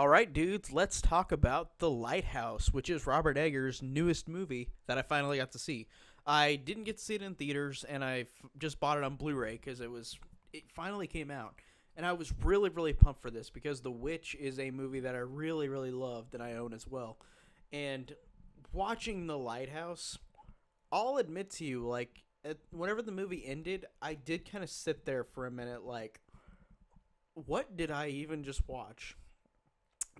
All right, dudes, let's talk about The Lighthouse, which is Robert Eggers' newest movie that I finally got to see. I didn't get to see it in theaters, and just bought it on Blu-ray because it finally came out, and I was really pumped for this because The Witch is a movie that I really loved and I own as well. And watching The Lighthouse, I'll admit to you, whenever the movie ended, I did kind of sit there for a minute, like, what did I even just watch?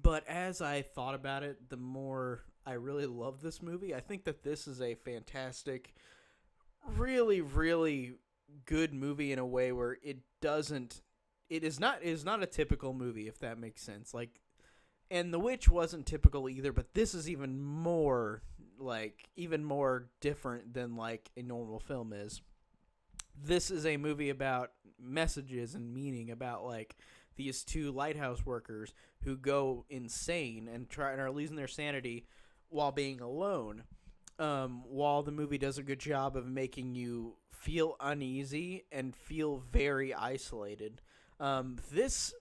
But as I thought about it, the more I really love this movie. I think that this is a fantastic, really good movie in a way where it is not a typical movie, if that makes sense. And The Witch wasn't typical either, but this is even more different than like a normal film is. This is a movie about messages and meaning about like these two lighthouse workers who go insane and are losing their sanity while being alone. While the movie does a good job of making you feel uneasy and feel very isolated, this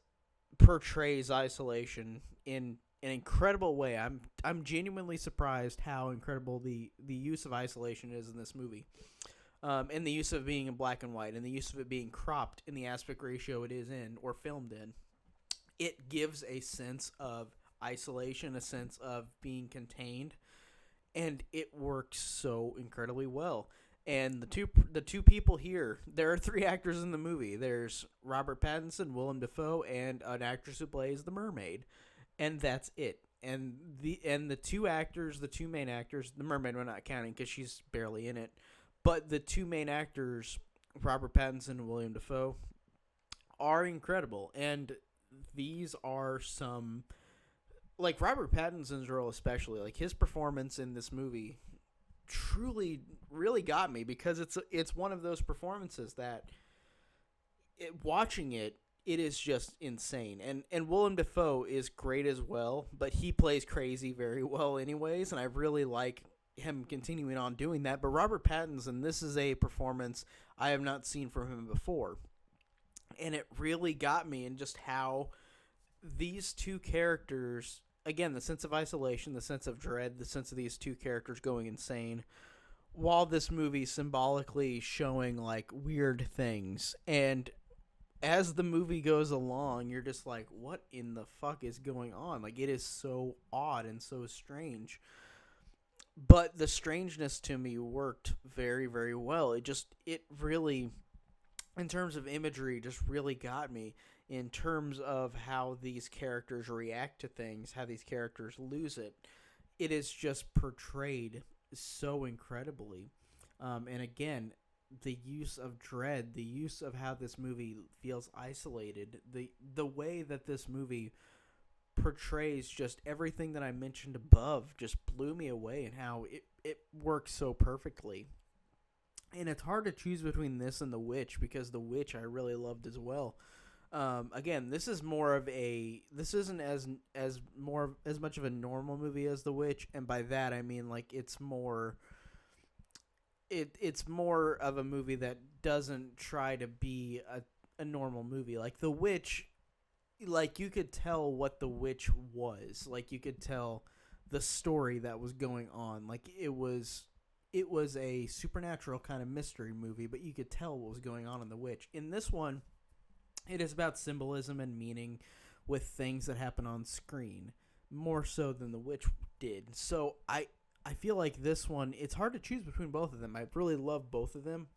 portrays isolation in an incredible way. I'm genuinely surprised how incredible the use of isolation is in this movie. And the use of being in black and white, and the use of it being cropped in the aspect ratio it is in or filmed in. It gives a sense of isolation, a sense of being contained, and it works so incredibly well. And the two people here, there are three actors in the movie. There's Robert Pattinson, Willem Dafoe, and an actress who plays the mermaid, and that's it. And the two actors, the two main actors, the mermaid we're not counting because she's barely in it, but the two main actors, Robert Pattinson and William Dafoe, are incredible. And these are some, like Robert Pattinson's role especially, like his performance in this movie truly really got me because it's one of those performances that watching it is just insane. And Willem Dafoe is great as well, but he plays crazy very well anyways, and I really like him continuing on doing that. But Robert Pattinson, this is a performance I have not seen from him before. And it really got me in just how these two characters, again, the sense of isolation, the sense of dread, the sense of these two characters going insane, while this movie symbolically showing like weird things. And as the movie goes along, you're just like, what in the fuck is going on? Like, it is so odd and so strange. But the strangeness to me worked very well. It really, in terms of imagery, just really got me in terms of how these characters react to things, how these characters lose it. It is just portrayed so incredibly. And again, the use of dread, the use of how this movie feels isolated, the way that this movie portrays just everything that I mentioned above just blew me away, and how it works so perfectly. And it's hard to choose between this and The Witch because The Witch I really loved as well. Again, this isn't as much of a normal movie as The Witch, and by that I mean like it's more of a movie that doesn't try to be a normal movie. Like The Witch, like you could tell what The Witch was. Like you could tell the story that was going on. Like it was a supernatural kind of mystery movie, but you could tell what was going on in The Witch. In this one, it is about symbolism and meaning with things that happen on screen, more so than The Witch did. So I feel like this one, it's hard to choose between both of them. I really love both of them.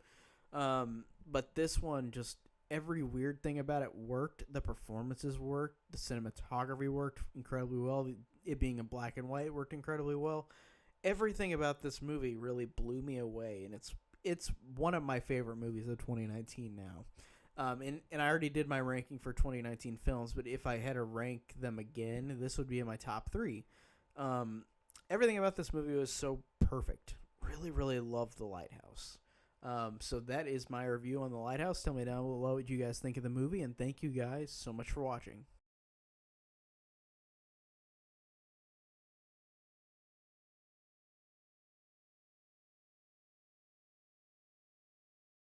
But this one, just every weird thing about it worked. The performances worked. The cinematography worked incredibly well. It being in black and white worked incredibly well. Everything about this movie really blew me away, and it's one of my favorite movies of 2019 now. And I already did my ranking for 2019 films, but if I had to rank them again, this would be in my top three. Everything about this movie was so perfect. Really loved The Lighthouse. So that is my review on The Lighthouse. Tell me down below what you guys think of the movie, and thank you guys so much for watching.